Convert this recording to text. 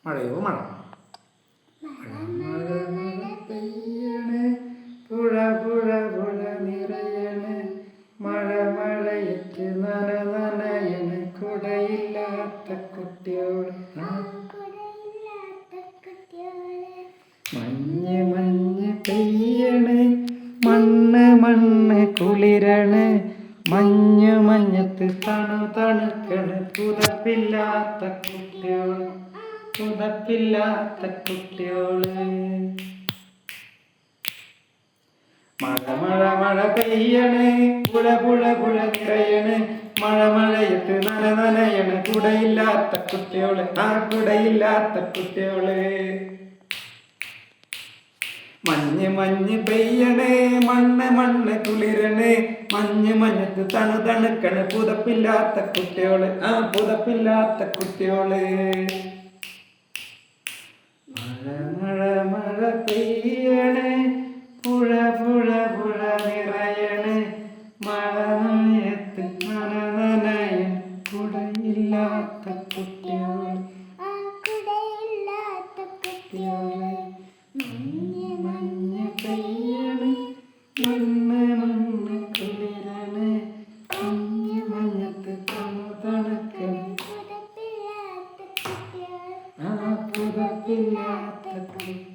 മഴയോ മഴ. മഴ മഴ പെയ്യണ്, പുഴ പുഴ പുഴ നിറയണ്, മഴ മഴയത്ത് നനയണ്, കുടയില്ലാത്ത കുട്ടിയോട്. മഞ്ഞ് മഞ്ഞ് പെയ്യണ്, മണ്ണ് കുളിരണ്, മഞ്ഞു മഞ്ഞത്ത് തണുക്കണ്, പുതപ്പില്ലാത്ത കുട്ടിയോള്. മഴ മഴ മഴ പെയ്യണ്, പുഴ പുഴ പുഴ നിറയണ്, മഴ മഴയത്ത് നനയണ്, കുടയില്ലാത്ത കുട്ടിയോള്. കുടയില്ലാത്ത കുട്ടിയോള്. മഞ്ഞ് മഞ്ഞ് പെയ്യണ്, മണ്ണ് കുളിരണ്, മഞ്ഞ് മഞ്ഞത്ത് തണുക്കണ്, പുതപ്പില്ലാത്ത കുട്ടിയോള്. പുതപ്പില്ലാത്ത കുട്ടിയോള്. മഴ മഴ മഴ പെയ്യണ്, പുഴ പുഴ പുഴ നിറയണ്, മഴ മഴയത്ത് നനയണ്, കുടയില്ലാത്ത കുട്ടിയോള്. മഞ്ഞ് പെയ്യണ്, മണ്ണ് കുളിരണ്, മഞ്ഞ് മഞ്ഞത്ത് തണുക്കണ്, പുതപ്പില്ലാത്ത കുട്ടിയോള്.